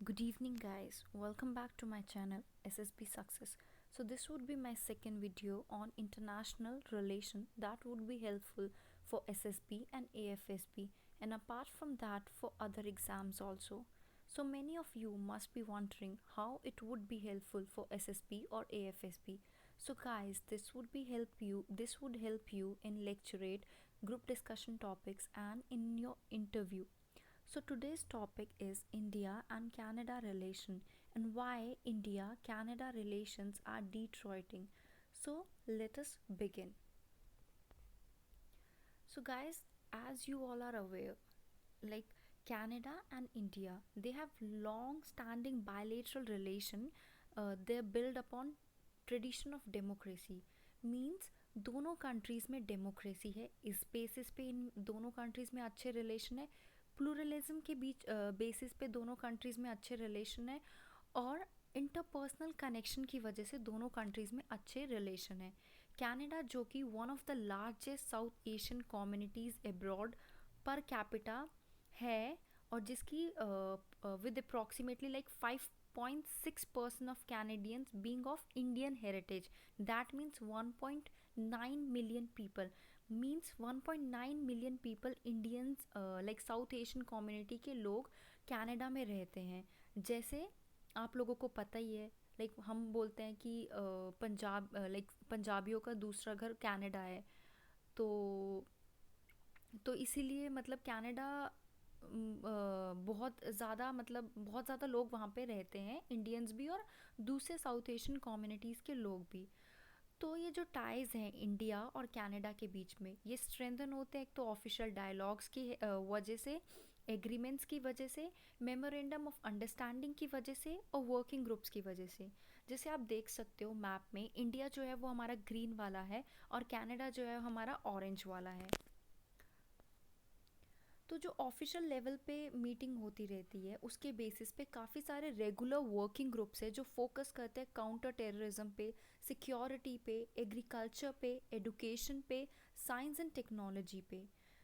Good evening, guys. Welcome back to my channel SSB Success. So, this would be my second video on international relation that would be helpful for SSB and AFSB, and apart from that, for other exams also. So, many of you must be wondering how it would be helpful for SSB or AFSB. So, guys, this would help you in lecturate, group discussion topics, and in your interview. So today's topic is India and Canada relation and why India Canada relations are deteriorating. So let us begin. So guys, as you all are aware, like Canada and India, they have long standing bilateral relation. They're built upon tradition of democracy, means दोनों countries में democracy है, इस basis पे इन दोनों countries में अच्छे relation है, pluralism के बीच बेसिस पे दोनों कंट्रीज़ में अच्छे रिलेशन है, और इंटरपर्सनल कनेक्शन की वजह से दोनों कंट्रीज़ में अच्छे रिलेशन है. कनाडा जो कि one of the largest south Asian communities abroad per capita है, और जिसकी with approximately like 5.6% of Canadians being of Indian heritage. That means 1.9 million people. Means 1.9 million people Indians like South Asian community के लोग Canada में रहते हैं. जैसे आप लोगों को पता ही है, लाइक हम बोलते हैं कि पंजाब लाइक पंजाबियों का दूसरा घर कनाडा है. तो इसीलिए मतलब कनाडा बहुत ज़्यादा लोग वहाँ पे रहते हैं, इंडियंस भी और दूसरे साउथ एशियन कम्युनिटीज़ के लोग भी. तो ये जो टाइज़ हैं इंडिया और कनाडा के बीच में, ये स्ट्रेंथन होते हैं एक तो ऑफिशियल डायलॉग्स की वजह से, एग्रीमेंट्स की वजह से, मेमोरेंडम ऑफ अंडरस्टैंडिंग की वजह से, और वर्किंग ग्रुप्स की वजह से. जैसे आप देख सकते हो मैप में, इंडिया जो है वो हमारा ग्रीन वाला है और कनाडा जो है हमारा ऑरेंज वाला है. तो जो ऑफिशियल लेवल पे मीटिंग होती रहती है, उसके बेसिस पे काफ़ी सारे रेगुलर वर्किंग ग्रुप्स है जो फोकस करते हैं काउंटर टेररिज्म पे, सिक्योरिटी पे, एग्रीकल्चर पे, एडुकेशन पे, साइंस एंड टेक्नोलॉजी पे.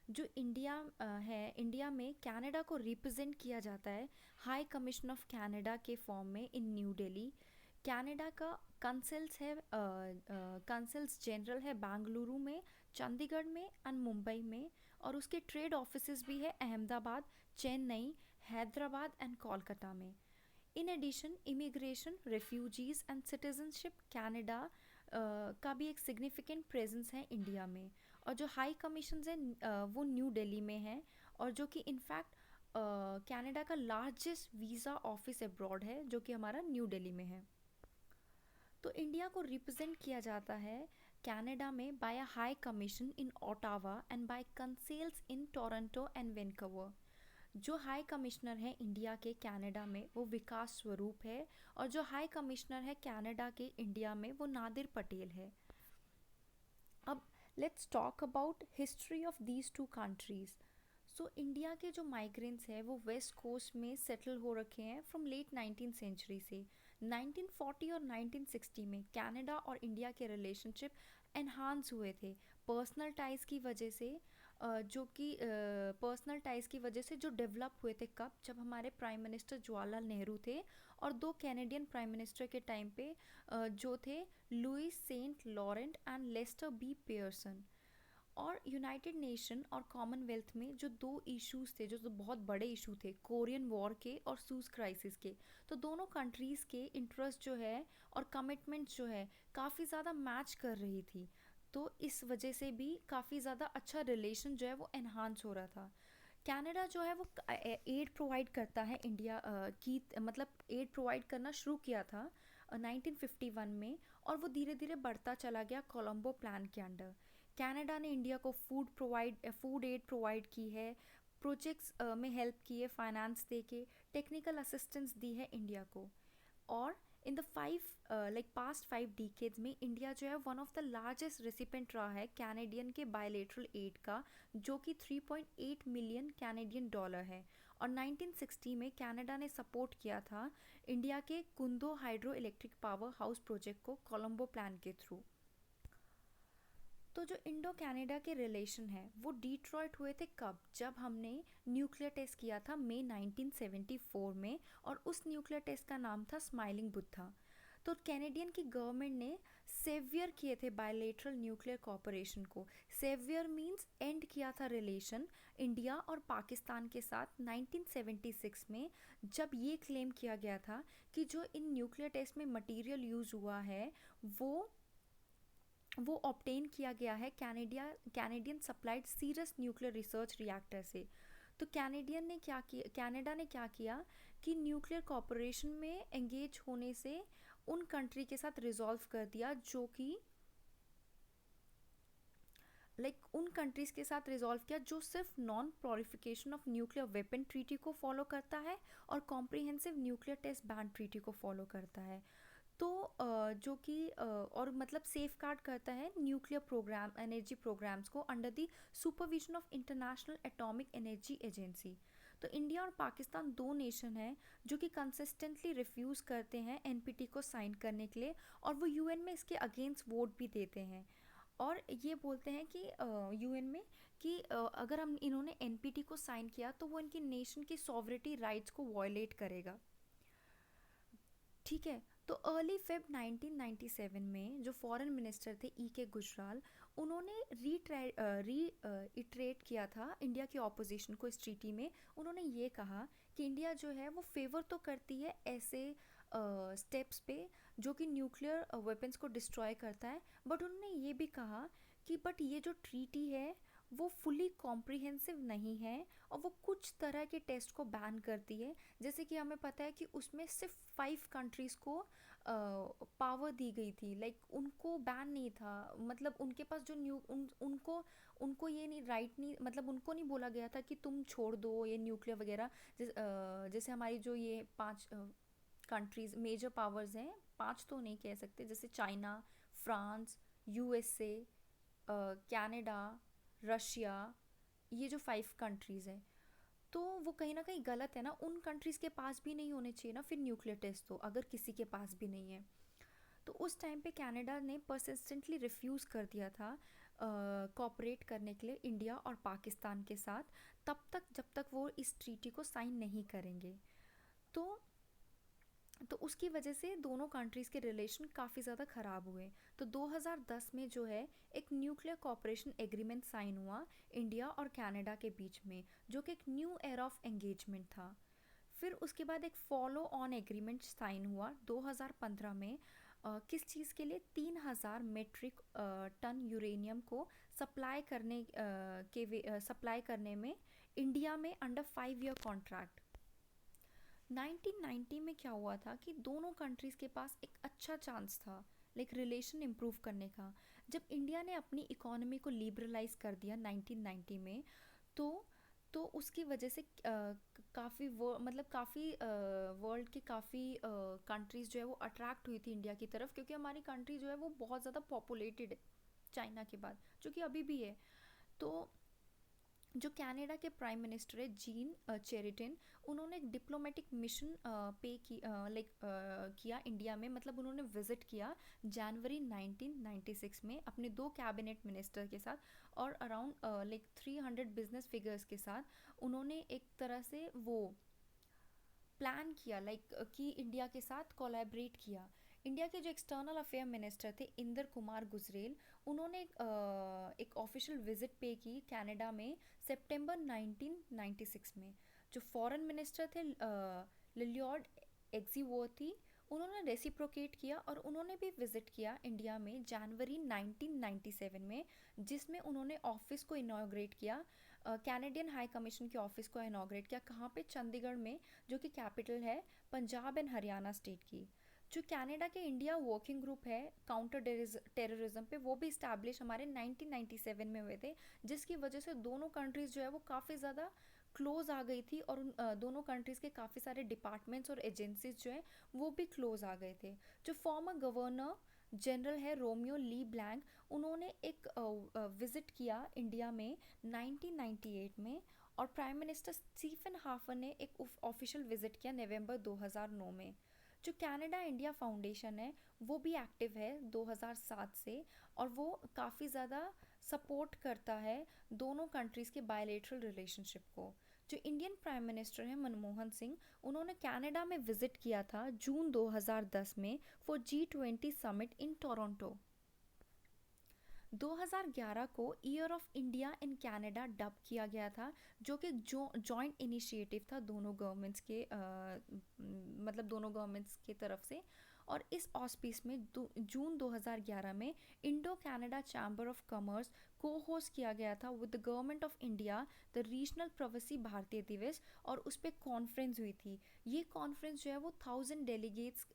जो इंडिया में कनाडा को रिप्रेजेंट किया जाता है हाई कमीशन ऑफ कनाडा के फॉर्म में इन न्यू दिल्ली. कनाडा का कंसल्स जनरल है बेंगलुरु में, चंडीगढ़ में एंड मुंबई में, और उसके ट्रेड ऑफिसेज भी है अहमदाबाद, चेन्नई, हैदराबाद एंड कोलकाता में. In addition immigration, refugees and citizenship Canada का भी एक सिग्निफिकेंट प्रेजेंस है इंडिया में. और जो हाई कमीशन है वो न्यू दिल्ली में है, और जो कि इनफैक्ट कनाडा का लार्जेस्ट वीज़ा ऑफिस अब्रॉड है जो कि हमारा न्यू दिल्ली में है. तो इंडिया को रिप्रेजेंट किया जाता है कनाडा में by a high commission in Ottawa and by consuls in Toronto and Vancouver. जो हाई कमिश्नर है इंडिया के कनाडा में वो विकास स्वरूप है, और जो हाई कमिश्नर है कनाडा के इंडिया में वो नादिर पटेल है. अब let's talk about history of these two countries. So India के जो माइग्रेंट्स हैं वो वेस्ट कोस्ट में सेटल हो रखे हैं फ्रॉम लेट 19th सेंचुरी से. 1940 और 1960 में कनाडा और इंडिया के रिलेशनशिप एनहांस हुए थे पर्सनल टाइज़ की वजह से, जो डेवलप हुए थे कब, जब हमारे प्राइम मिनिस्टर जवाहरलाल नेहरू थे, और दो कैनेडियन प्राइम मिनिस्टर के टाइम पे जो थे Louis Saint Laurent and Lester B Pearson. और यूनाइटेड नेशन और कॉमनवेल्थ में जो दो इश्यूज थे, जो बहुत बड़े इशू थे, कोरियन वॉर के और सूज क्राइसिस के, तो दोनों कंट्रीज़ के इंटरेस्ट जो है और कमिटमेंट्स जो है काफ़ी ज़्यादा मैच कर रही थी. तो इस वजह से भी काफ़ी ज़्यादा अच्छा रिलेशन जो है वो एनहांस हो रहा था. कनाडा जो है वो एड प्रोवाइड करता है इंडिया की, मतलब एड प्रोवाइड करना शुरू किया था 1951 में, और वो धीरे धीरे बढ़ता चला गया कोलंबो प्लान के अंडर. कनाडा ने इंडिया को फूड एड प्रोवाइड की है, प्रोजेक्ट्स में हेल्प की है फाइनेंस दे के, टेक्निकल असिस्टेंस दी है इंडिया को. और इन द पास्ट 5 डिकेड्स में इंडिया जो है one of the largest recipient रहा है कैनेडियन के बायलेटरल एड का, जो कि 3.8 मिलियन कैनेडियन डॉलर है. और 1960 में कनाडा ने सपोर्ट किया था इंडिया के Kundah hydro electric power house project को कोलंबो प्लान के थ्रू. तो जो इंडो कनाडा के रिलेशन है वो डिट्रॉइट हुए थे कब? जब हमने न्यूक्लियर टेस्ट किया था मई 1974 में, और उस न्यूक्लियर टेस्ट का नाम था स्माइलिंग बुद्धा। तो कैनेडियन की गवर्नमेंट ने सेवियर किए थे बायलेटरल न्यूक्लियर कॉपरेशन को। सेवियर मींस एंड किया था रिलेशन इंडिया और पाकिस्तान के साथ 1976 में, जब ये क्लेम किया गया था कि जो इन न्यूक्लियर टेस्ट में मटेरियल यूज़ हुआ है वो ऑब्टेन किया गया है Canadian supplied serious nuclear research reactor से। तो कनाडा ने क्या किया कि न्यूक्लियर कॉपरेशन में एंगेज होने से उन कंट्री के साथ रिजॉल्व कर दिया, जो कि उन कंट्रीज़ के साथ रिजॉल्व किया जो सिर्फ non proliferation of nuclear weapon treaty को फॉलो करता है और comprehensive nuclear test ban treaty को फॉलो करता है। तो जो कि और मतलब सेफ गार्ड करता है न्यूक्लियर प्रोग्राम एनर्जी प्रोग्राम्स को under the supervision of international atomic energy agency. तो इंडिया और पाकिस्तान दो नेशन हैं जो कि कंसिस्टेंटली रिफ्यूज़ करते हैं एनपीटी को साइन करने के लिए, और वो यूएन में इसके अगेंस्ट वोट भी देते हैं, और ये बोलते हैं कि यूएन में कि अगर हम इन्होंने एनपीटी को साइन किया तो वो इनकी नेशन की सॉवरेटी राइट्स को वायलेट करेगा। ठीक है। तो अर्ली फेब 1997 में जो फॉरेन मिनिस्टर थे ई के गुजराल, उन्होंने रीइटरेट किया था इंडिया की ऑपोजिशन को इस ट्रीटी में। उन्होंने ये कहा कि इंडिया जो है वो फेवर तो करती है ऐसे स्टेप्स पे जो कि न्यूक्लियर वेपन्स को डिस्ट्रॉय करता है, बट उन्होंने ये भी कहा कि बट ये जो ट्रीटी है वो फुली कॉम्प्रिहेंसिव नहीं है और वो कुछ तरह के टेस्ट को बैन करती है। जैसे कि हमें पता है कि उसमें सिर्फ 5 कंट्रीज़ को पावर दी गई थी, उनको बैन नहीं था, मतलब उनके पास जो उनको ये नहीं राइट नहीं, मतलब उनको नहीं बोला गया था कि तुम छोड़ दो ये न्यूक्लियर वगैरह। जैसे हमारी जो ये 5 कंट्रीज़ मेजर पावर्स हैं, 5 तो नहीं कह सकते, जैसे China, France, USA, Canada, Russia, ये जो 5 कंट्रीज़ हैं, तो वो कहीं ना कहीं गलत है ना। उन कंट्रीज़ के पास भी नहीं होने चाहिए ना फिर न्यूक्लियर टेस्ट, तो अगर किसी के पास भी नहीं है। तो उस टाइम पे कनाडा ने परसिस्टेंटली रिफ्यूज़ कर दिया था कॉपरेट करने के लिए इंडिया और पाकिस्तान के साथ, तब तक जब तक वो इस ट्रीटी को साइन नहीं करेंगे। तो उसकी वजह से दोनों कंट्रीज़ के रिलेशन काफ़ी ज़्यादा ख़राब हुए। तो 2010 में जो है एक न्यूक्लियर कॉपरेशन एग्रीमेंट साइन हुआ इंडिया और कनाडा के बीच में, जो कि एक न्यू एरा ऑफ एंगेजमेंट था। फिर उसके बाद एक फॉलो ऑन एग्रीमेंट साइन हुआ 2015 में, किस चीज़ के लिए? 3000 मेट्रिक टन यूरेनियम को सप्लाई करने में इंडिया में अंडर 5 ईयर कॉन्ट्रैक्ट। 1990 में क्या हुआ था कि दोनों कंट्रीज़ के पास एक अच्छा चांस था रिलेशन इम्प्रूव करने का। जब इंडिया ने अपनी इकोनॉमी को लिबरलाइज कर दिया 1990 में, तो उसकी वजह से काफ़ी वर्ल्ड के काफ़ी कंट्रीज़ जो है वो अट्रैक्ट हुई थी इंडिया की तरफ, क्योंकि हमारी कंट्री जो है वो बहुत ज़्यादा पॉपुलेटेड है चाइना के बाद, जो कि अभी भी है। तो जो कनाडा के प्राइम मिनिस्टर है जीन चेरिटन, उन्होंने एक डिप्लोमेटिक मिशन किया इंडिया में, मतलब उन्होंने विज़िट किया जनवरी 1996 में अपने 2 कैबिनेट मिनिस्टर के साथ और अराउंड 300 बिजनेस फिगर्स के साथ। उन्होंने एक तरह से वो प्लान किया कि इंडिया के साथ कोलैबोरेट किया। इंडिया के जो एक्सटर्नल अफेयर मिनिस्टर थे इंदर कुमार गुजरेल, उन्होंने एक ऑफिशियल विजिट पे की कनाडा में सितंबर 1996 में। जो फॉरेन मिनिस्टर थे लिलियॉर्ड एक्जीवर्थी, उन्होंने रेसिप्रोकेट किया और उन्होंने भी विजिट किया इंडिया में जनवरी 1997 में, जिसमें उन्होंने ऑफिस को इनॉग्रेट किया, कैनेडियन हाई कमीशन के ऑफिस को इनॉग्रेट किया। कहाँ पे? चंडीगढ़ में, जो कि कैपिटल है पंजाब एंड हरियाणा स्टेट की। जो कनाडा के इंडिया वर्किंग ग्रुप है काउंटर टेररिज्म पे, वो भी इस्टेब्लिश हमारे 1997 में हुए थे, जिसकी वजह से दोनों कंट्रीज़ जो है वो काफ़ी ज़्यादा क्लोज आ गई थी, और दोनों कंट्रीज़ के काफ़ी सारे डिपार्टमेंट्स और एजेंसीज जो हैं वो भी क्लोज आ गए थे। जो फॉर्मर गवर्नर जनरल है रोमियो ली ब्लैंक, उन्होंने एक विज़िट किया इंडिया में 1998 में, और प्राइम मिनिस्टर स्टीफन हार्पर ने एक ऑफिशियल विज़िट किया नवंबर 2009 में। जो कनाडा इंडिया फाउंडेशन है वो भी एक्टिव है 2007 से, और वो काफ़ी ज़्यादा सपोर्ट करता है दोनों कंट्रीज़ के बायलैटरल रिलेशनशिप को। जो इंडियन प्राइम मिनिस्टर हैं मनमोहन सिंह, उन्होंने कनाडा में विज़िट किया था जून 2010 में for G20 summit in Toronto. 2011 को year of India in Canada dub किया गया था, जो कि जॉइंट इनिशिएटिव था दोनों गवर्नमेंट्स के मतलब दोनों गवर्नमेंट्स की तरफ से। और इस ऑस्पिस में जून 2011 में Indo Canada chamber of commerce को होस्ट किया गया था with the government of India the regional प्रवासी भारतीय दिवस, और उस पर कॉन्फ्रेंस हुई थी। ये कॉन्फ्रेंस जो है वो 1000 डेलीगेट्स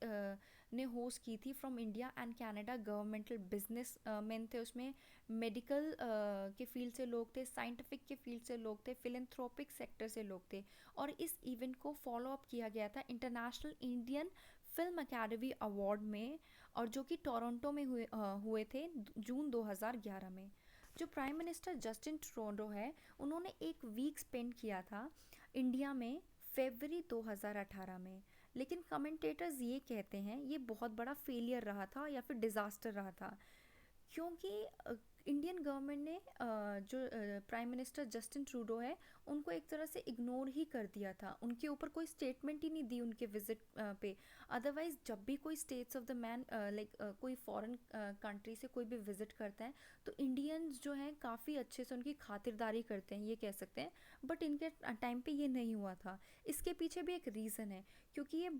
ने होस्ट की थी from India and Canada. Governmental business man थे उसमें, मेडिकल के फील्ड से लोग थे, साइंटिफिक के फील्ड से लोग थे, फिलेंथ्रोपिक सेक्टर से लोग थे। और इस इवेंट को फॉलो अप किया गया था international Indian film academy award में, और जो कि टोरंटो में हुए थे जून 2011 में। जो प्राइम मिनिस्टर जस्टिन ट्रूडो है, उन्होंने एक वीक स्पेंड किया था इंडिया में फरवरी 2018 में। लेकिन कमेंटेटर्स ये कहते हैं ये बहुत बड़ा फेलियर रहा था या फिर डिज़ास्टर रहा था, क्योंकि इंडियन गवर्नमेंट ने जो प्राइम मिनिस्टर जस्टिन ट्रूडो है उनको एक तरह से इग्नोर ही कर दिया था, उनके ऊपर कोई स्टेटमेंट ही नहीं दी उनके विजिट पे। अदरवाइज जब भी कोई states of the man like कोई फॉरेन कंट्री से कोई भी विजिट करता है तो इंडियंस जो हैं काफ़ी अच्छे से उनकी खातिरदारी करते हैं, ये कह सकते हैं। बट इनके टाइम पे ये नहीं हुआ था। इसके पीछे भी एक रीज़न है, क्योंकि ये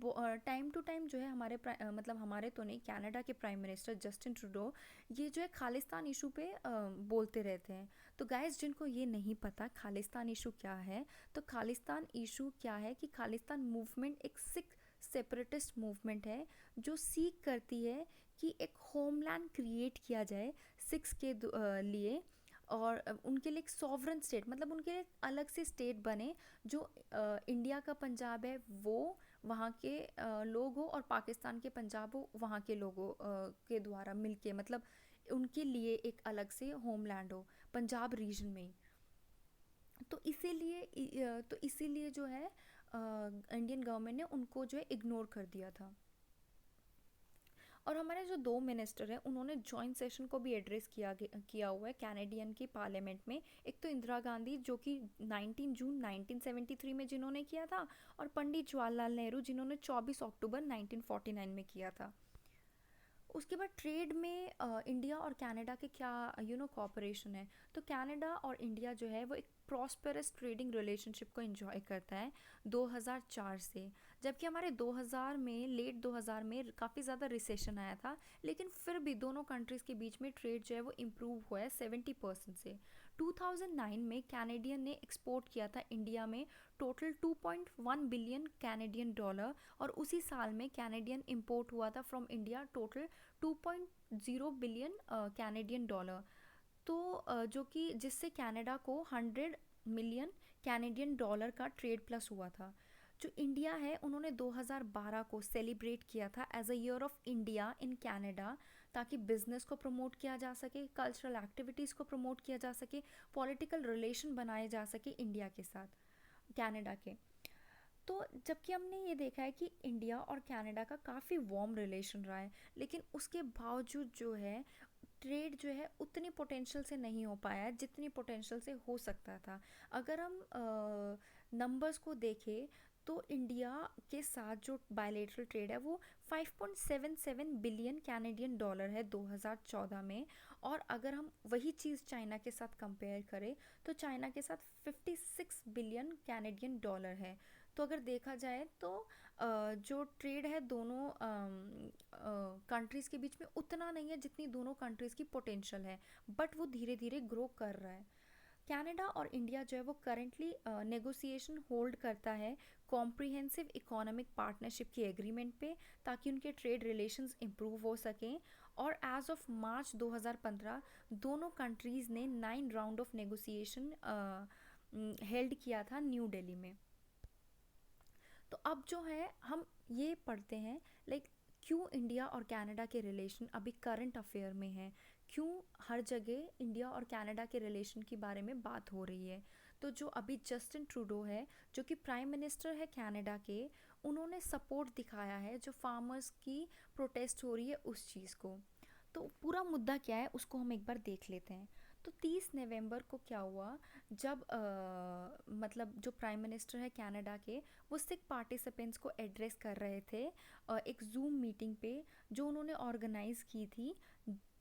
टाइम टू टाइम जो है हमारे मतलब हमारे तो नहीं, कनाडा के प्राइम मिनिस्टर जस्टिन ट्रूडो ये जो है खालिस्तान इशू पे बोलते रहते हैं। तो गाइस जिनको ये नहीं पता खालिस्तान इशू क्या है, तो खालिस्तान इशू क्या है कि खालिस्तान मूवमेंट एक सिख सेपरेटिस्ट मूवमेंट है जो सीख करती है कि एक होमलैंड क्रिएट किया जाए सिख्स के लिए, और उनके लिए एक सॉवरन स्टेट, मतलब उनके लिए अलग से स्टेट बने जो इंडिया का पंजाब है वो वहाँ के लोग हो, और पाकिस्तान के पंजाब हो वहाँ के लोगों के द्वारा मिलके, मतलब उनके लिए एक अलग से होमलैंड हो पंजाब रीजन में ही। तो इसीलिए जो है इंडियन गवर्नमेंट ने उनको जो है इग्नोर कर दिया था। और हमारे जो दो मिनिस्टर हैं उन्होंने जॉइंट सेशन को भी एड्रेस किया हुआ है कैनेडियन की पार्लियामेंट में। एक तो इंदिरा गांधी जो कि 19 जून 1973 में जिन्होंने किया था, और पंडित जवाहरलाल नेहरू जिन्होंने 24 अक्टूबर 1949 में किया था। उसके बाद ट्रेड में इंडिया और कनाडा के क्या कोऑपरेशन है, तो कनाडा और इंडिया जो है वो एक प्रॉस्पेरस ट्रेडिंग रिलेशनशिप को एंजॉय करता है 2004 से। जबकि हमारे 2000 में लेट 2000 में काफ़ी ज़्यादा रिसेशन आया था, लेकिन फिर भी दोनों कंट्रीज़ के बीच में ट्रेड जो है वो इम्प्रूव हुआ है 70% से। 2009 में कैनेडियन ने एक्सपोर्ट किया था इंडिया में टोटल 2.1 बिलियन कैनेडियन डॉलर, और उसी साल में कैनेडियन इंपोर्ट हुआ था from India total 2.0 billion Canadian dollar. तो जो कि जिससे कनाडा को 100 मिलियन कैनेडियन डॉलर का ट्रेड प्लस हुआ था। जो इंडिया है उन्होंने 2012 को सेलिब्रेट किया था as a year of India in Canada, ताकि बिजनेस को प्रमोट किया जा सके, कल्चरल एक्टिविटीज़ को प्रमोट किया जा सके, पॉलिटिकल रिलेशन बनाए जा सके इंडिया के साथ कनाडा के। तो जबकि हमने ये देखा है कि इंडिया और कनाडा का काफ़ी वार्म रिलेशन रहा है, लेकिन उसके बावजूद जो है ट्रेड जो है उतनी पोटेंशियल से नहीं हो पाया है जितनी पोटेंशियल से हो सकता था। अगर हम नंबर्स को देखें तो इंडिया के साथ जो बायलैटरल ट्रेड है वो 5.77 बिलियन कैनेडियन डॉलर है 2014 में। और अगर हम वही चीज़ चाइना के साथ कंपेयर करें तो चाइना के साथ 56 बिलियन कैनेडियन डॉलर है। तो अगर देखा जाए तो जो ट्रेड है दोनों कंट्रीज़ के बीच में उतना नहीं है जितनी दोनों कंट्रीज़ की पोटेंशियल है, बट वो धीरे धीरे ग्रो कर रहा है। कनाडा और इंडिया जो है वो करेंटली नेगोशिएशन होल्ड करता है कॉम्प्रिहेंसिव इकोनॉमिक पार्टनरशिप की एग्रीमेंट पे, ताकि उनके ट्रेड रिलेशंस इम्प्रूव हो सकें। और एज ऑफ मार्च 2015 दोनों कंट्रीज़ ने 9 राउंड ऑफ नेगोशिएशन हेल्ड किया था न्यू दिल्ली में। तो अब जो है हम ये पढ़ते हैं लाइक क्यों इंडिया और कनाडा के रिलेशन अभी करंट अफेयर में है, क्यों हर जगह इंडिया और कनाडा के रिलेशन के बारे में बात हो रही है। तो जो अभी जस्टिन ट्रूडो है जो कि प्राइम मिनिस्टर है कनाडा के, उन्होंने सपोर्ट दिखाया है जो फार्मर्स की प्रोटेस्ट हो रही है उस चीज़ को। तो पूरा मुद्दा क्या है उसको हम एक बार देख लेते हैं। तो 30 नवंबर को क्या हुआ, जब मतलब जो प्राइम मिनिस्टर है कनाडा के, वो सिख पार्टिसिपेंट्स को एड्रेस कर रहे थे एक जूम मीटिंग पे जो उन्होंने ऑर्गेनाइज़ की थी।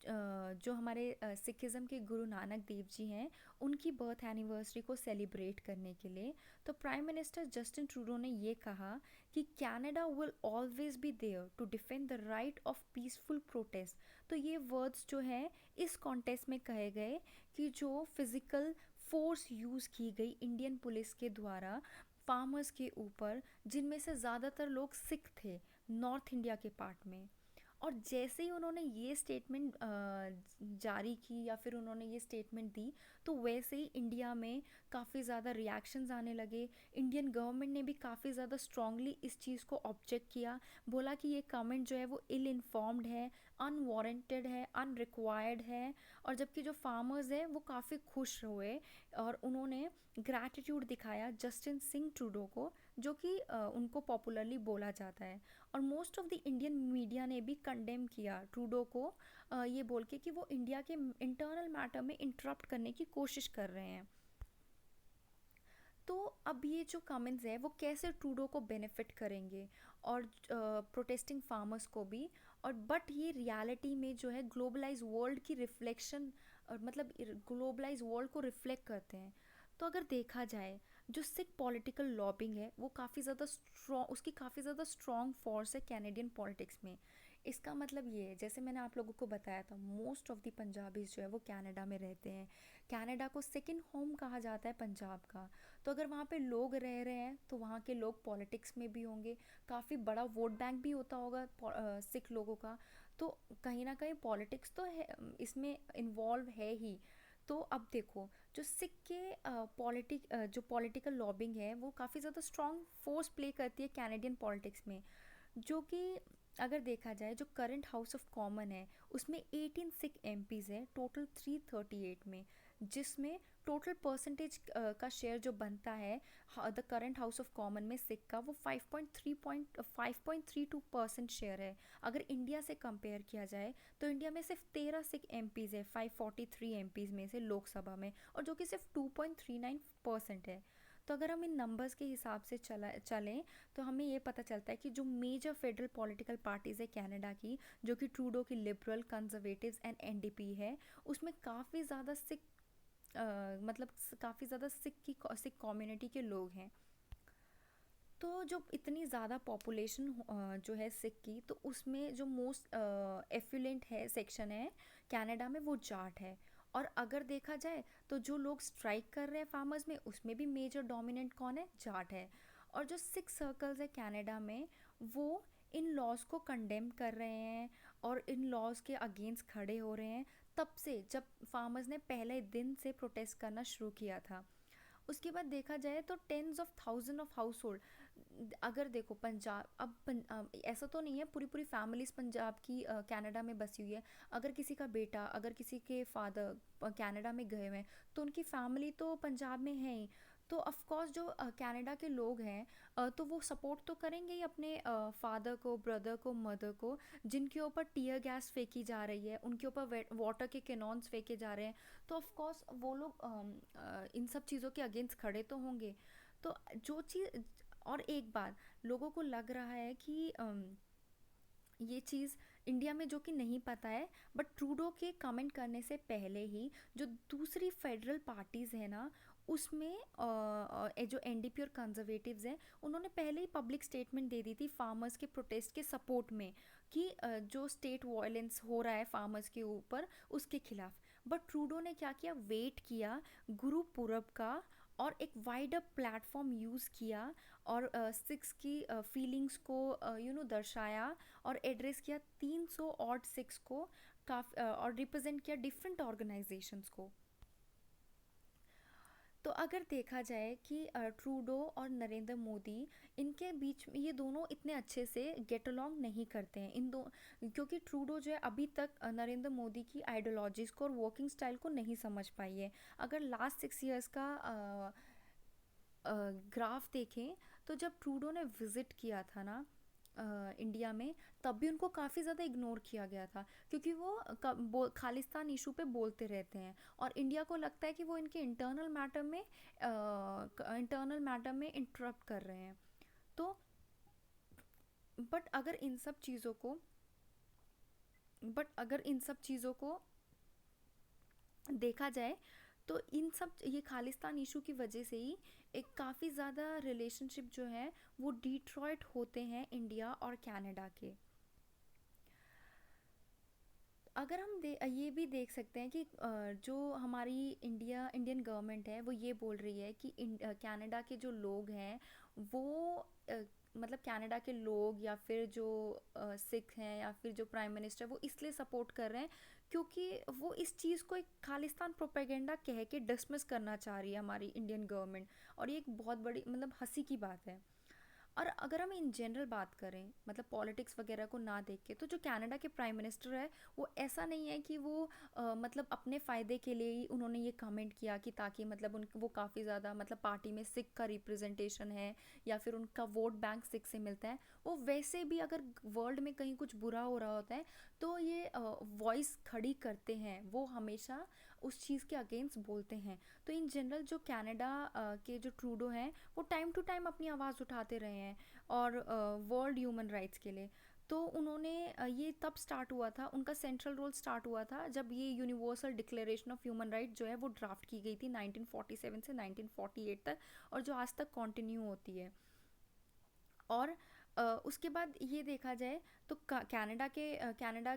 जो हमारे सिखिज़्म के गुरु नानक देव जी हैं, उनकी बर्थ एनिवर्सरी को सेलिब्रेट करने के लिए। तो प्राइम मिनिस्टर जस्टिन ट्रूडो ने ये कहा कि Canada will always be there to defend the right of peaceful protest. तो ये वर्ड्स जो है इस कॉन्टेस्ट में कहे गए कि जो फिज़िकल फोर्स यूज़ की गई इंडियन पुलिस के द्वारा फार्मर्स के ऊपर, जिनमें से ज़्यादातर लोग सिख थे नॉर्थ इंडिया के पार्ट में। और जैसे ही उन्होंने ये स्टेटमेंट जारी की या फिर उन्होंने ये स्टेटमेंट दी, तो वैसे ही इंडिया में काफ़ी ज़्यादा रिएक्शंस आने लगे। इंडियन गवर्नमेंट ने भी काफ़ी ज़्यादा स्ट्रांगली इस चीज़ को ऑब्जेक्ट किया, बोला कि ये कमेंट जो है वो इल इन्फॉर्म्ड है, अनवारंटेड है, अनरिक्वायर्ड है। और जबकि जो फार्मर्स हैं वो काफ़ी खुश हुए और उन्होंने ग्रैटिट्यूड दिखाया जस्टिन सिंह ट्रूडो को, जो कि उनको पॉपुलरली बोला जाता है। और most of the Indian media ने भी कंडेम किया ट्रूडो को, ये बोल के कि वो इंडिया के इंटरनल मैटर में इंटरप्ट करने की कोशिश कर रहे हैं। तो अब ये जो कमेंट्स है वो कैसे ट्रूडो को बेनिफिट करेंगे और प्रोटेस्टिंग फार्मर्स को भी। और बट ये रियलिटी में जो है ग्लोबलाइज वर्ल्ड की रिफ्लेक्शन, मतलब ग्लोबलाइज वर्ल्ड को रिफ्लेक्ट करते हैं। तो अगर देखा जाए, जो सिख पॉलिटिकल लॉबिंग है वो काफ़ी ज़्यादा स्ट्रॉन्ग, उसकी काफ़ी ज़्यादा स्ट्रॉन्ग फोर्स है कैनेडियन पॉलिटिक्स में। इसका मतलब ये है, जैसे मैंने आप लोगों को बताया था, मोस्ट ऑफ द पंजाबीज जो है वो कनाडा में रहते हैं। कनाडा को सेकंड होम कहा जाता है पंजाब का। तो अगर वहाँ पे लोग रह रहे हैं तो वहाँ के लोग पॉलिटिक्स में भी होंगे, काफ़ी बड़ा वोट बैंक भी होता होगा सिख लोगों का। तो कहीं ना कहीं पॉलिटिक्स तो है, इसमें इन्वॉल्व है ही। तो अब देखो, जो सिख के जो पॉलिटिकल लॉबिंग है वो काफ़ी ज़्यादा स्ट्रॉन्ग फोर्स प्ले करती है कैनेडियन पॉलिटिक्स में। जो कि अगर देखा जाए, जो करंट हाउस ऑफ कॉमन है उसमें 18 सिख एमपीज़ है टोटल 338 में, जिसमें टोटल परसेंटेज का शेयर जो बनता है the current house of common में सिख का, वो 5.32% शेयर है। अगर इंडिया से कंपेयर किया जाए तो इंडिया में सिर्फ 13 सिख एमपीज़ है 543 एमपीज़ में से लोकसभा में, और जो कि सिर्फ 2.39% है। तो अगर हम इन नंबर्स के हिसाब से चलें तो हमें ये पता चलता है कि जो मेजर फेडरल पॉलिटिकल पार्टीज़ है कनाडा की, जो कि ट्रूडो की लिबरल, कंजर्वेटिव्स एंड एनडीपी है, उसमें काफ़ी ज़्यादा सिख मतलब काफ़ी ज़्यादा सिख कम्युनिटी के लोग हैं। तो जो इतनी ज़्यादा पॉपुलेशन जो है सिख की, तो उसमें जो मोस्ट एफ्लुएंट है सेक्शन है कनाडा में वो जाट है। और अगर देखा जाए तो जो लोग स्ट्राइक कर रहे हैं फार्मर्स में, उसमें भी मेजर डोमिनेंट कौन है? जाट है। और जो सिख सर्कल्स है कनाडा में, वो इन लॉज को कंडेम कर रहे हैं और इन लॉज के अगेंस्ट खड़े हो रहे हैं, तब से जब फार्मर्स ने पहले दिन से प्रोटेस्ट करना शुरू किया था। उसके बाद देखा जाए तो tens of thousand of household, अगर देखो पंजाब, ऐसा तो नहीं है पूरी पूरी फैमिलीज पंजाब की कनाडा में बसी हुई है। अगर किसी का बेटा, अगर किसी के फादर कनाडा में गए हुए हैं, तो उनकी फैमिली तो पंजाब में है ही। तो ऑफ कोर्स जो कनाडा के लोग हैं, तो वो सपोर्ट तो करेंगे ही अपने फादर को, ब्रदर को, मदर को, जिनके ऊपर टीयर गैस फेंकी जा रही है, उनके ऊपर वाटर के कैनॉन्स फेंके जा रहे हैं। तो ऑफ कोर्स वो लोग इन सब चीज़ों के अगेंस्ट खड़े तो होंगे। तो जो चीज़, और एक बात, लोगों को लग रहा है कि ये चीज़ इंडिया में जो कि नहीं पता है, बट ट्रूडो के कमेंट करने से पहले ही जो दूसरी फेडरल पार्टीज़ है ना, उसमें जो एनडीपी और कंजर्वेटिव्स हैं, उन्होंने पहले ही पब्लिक स्टेटमेंट दे दी थी फार्मर्स के प्रोटेस्ट के सपोर्ट में, कि जो स्टेट वायलेंस हो रहा है फार्मर्स के ऊपर उसके खिलाफ। बट ट्रूडो ने क्या किया, वेट किया गुरु पूरब का, और एक वाइडर प्लेटफॉर्म यूज़ किया, और सिक्स की फीलिंग्स को दर्शाया, और एड्रेस किया 300 ऑड सिक्स को, और रिप्रेजेंट किया डिफरेंट ऑर्गेनाइजेशंस को। तो अगर देखा जाए कि ट्रूडो और नरेंद्र मोदी, इनके बीच में ये दोनों इतने अच्छे से गेट अलॉन्ग नहीं करते हैं, इन दो, क्योंकि ट्रूडो जो है अभी तक नरेंद्र मोदी की आइडियोलॉजीज़ को और वर्किंग स्टाइल को नहीं समझ पाई है। अगर लास्ट 6 ईयर्स का ग्राफ देखें, तो जब ट्रूडो ने विज़िट किया था ना इंडिया में, तब भी उनको काफ़ी ज़्यादा इग्नोर किया गया था, क्योंकि वो खालिस्तान इशू पे बोलते रहते हैं और इंडिया को लगता है कि वो इनके इंटरनल मैटर में इंटरप्ट कर रहे हैं। तो बट अगर इन सब चीज़ों को बट अगर इन सब चीज़ों को देखा जाए, तो इन सब ये खालिस्तान इशू की वजह से ही एक काफ़ी ज़्यादा रिलेशनशिप जो है वो डिट्रॉइट होते हैं इंडिया और कनाडा के। अगर ये भी देख सकते हैं कि जो हमारी इंडियन गवर्नमेंट है वो ये बोल रही है कि कनाडा के जो लोग हैं वो अ, मतलब कनाडा के लोग या फिर जो सिख हैं या फिर जो प्राइम मिनिस्टर वो इसलिए सपोर्ट कर रहे हैं क्योंकि वो इस चीज़ को एक खालिस्तान प्रोपेगेंडा कह के डिसमिस करना चाह रही है हमारी इंडियन गवर्नमेंट। और ये एक बहुत बड़ी मतलब हंसी की बात है। और अगर हम इन जनरल बात करें मतलब पॉलिटिक्स वगैरह को ना देख के, तो जो कनाडा के प्राइम मिनिस्टर है वो ऐसा नहीं है कि वो मतलब अपने फ़ायदे के लिए ही उन्होंने ये कमेंट किया कि ताकि मतलब उन वो काफ़ी ज़्यादा मतलब पार्टी में सिख का रिप्रेजेंटेशन है या फिर उनका वोट बैंक सिख से मिलता है। वो वैसे भी अगर वर्ल्ड में कहीं कुछ बुरा हो रहा होता है तो ये वॉइस खड़ी करते हैं, वो हमेशा उस चीज़ के अगेंस्ट बोलते हैं। तो इन जनरल जो कनाडा के जो ट्रूडो हैं वो टाइम टू टाइम अपनी आवाज़ उठाते रहे हैं और वर्ल्ड ह्यूमन राइट्स के लिए। तो उन्होंने ये तब स्टार्ट हुआ था, उनका सेंट्रल रोल स्टार्ट हुआ था जब ये universal declaration of human right जो है वो ड्राफ्ट की गई थी 1947 से 1948 तक, और जो आज तक कंटिन्यू होती है। और उसके बाद ये देखा जाए तो कनाडा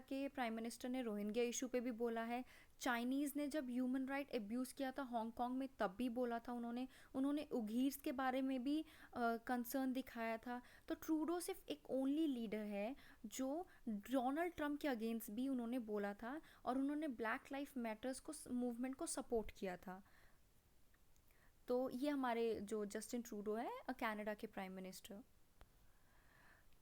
के प्राइम मिनिस्टर ने रोहिंग्या इशू पे भी बोला है। चाइनीज़ ने जब ह्यूमन राइट एब्यूज़ किया था हांगकांग में तब भी बोला था उन्होंने। उन्होंने उघीर्स के बारे में भी कंसर्न दिखाया था। तो ट्रूडो सिर्फ एक ओनली लीडर है जो डोनाल्ड ट्रंप के अगेंस्ट भी उन्होंने बोला था और उन्होंने ब्लैक लाइफ मैटर्स को मूवमेंट को सपोर्ट किया था। तो ये हमारे जो जस्टिन ट्रूडो है कनाडा के प्राइम मिनिस्टर।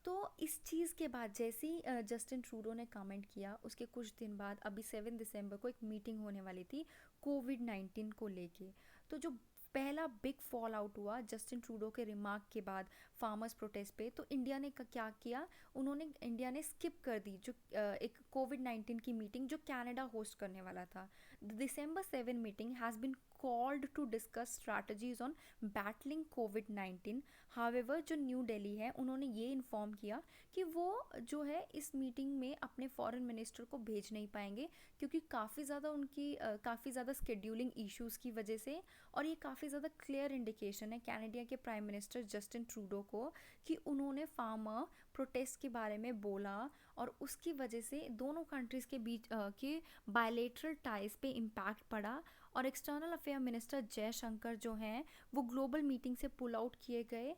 तो इस चीज़ के बाद जैसे ही जस्टिन ट्रूडो ने कमेंट किया उसके कुछ दिन बाद अभी 7 दिसंबर को एक मीटिंग होने वाली थी कोविड-19 को लेके। तो जो पहला बिग फॉल आउट हुआ जस्टिन ट्रूडो के रिमार्क के बाद फार्मर्स प्रोटेस्ट पे, तो इंडिया ने क्या किया, इंडिया ने स्किप कर दी जो एक कोविड-19 की मीटिंग जो कनाडा होस्ट करने वाला था। The December 7 meeting has been called to discuss strategies on battling कोविड-19। हावेवर जो न्यू दिल्ली है उन्होंने ये इन्फॉर्म किया कि वो जो है इस मीटिंग में अपने फॉरेन मिनिस्टर को भेज नहीं पाएंगे क्योंकि काफ़ी ज़्यादा स्केड्यूलिंग इश्यूज़ की वजह से। और ये काफ़ी ज़्यादा क्लियर इंडिकेशन है कनाडा के प्राइम मिनिस्टर जस्टिन ट्रूडो को कि उन्होंने फार्मर प्रोटेस्ट के बारे में बोला और उसकी वजह से दोनों कंट्रीज़ के बीच के बायलेटरल टाइज पे इम्पैक्ट पड़ा। और एक्सटर्नल अफेयर मिनिस्टर जयशंकर जो हैं वो ग्लोबल मीटिंग से पुल आउट किए गए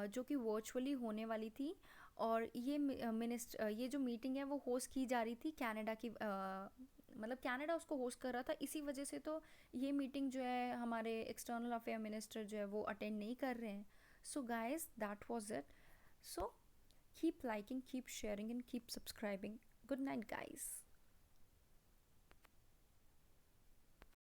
जो कि वर्चुअली होने वाली थी। और ये जो मीटिंग है वो होस्ट की जा रही थी कनाडा की मतलब कनाडा उसको होस्ट कर रहा था, इसी वजह से तो ये मीटिंग जो है हमारे एक्सटर्नल अफेयर मिनिस्टर जो है वो अटेंड नहीं कर रहे हैं। So guys that was it. So keep liking, keep sharing and keep subscribing. Good night guys.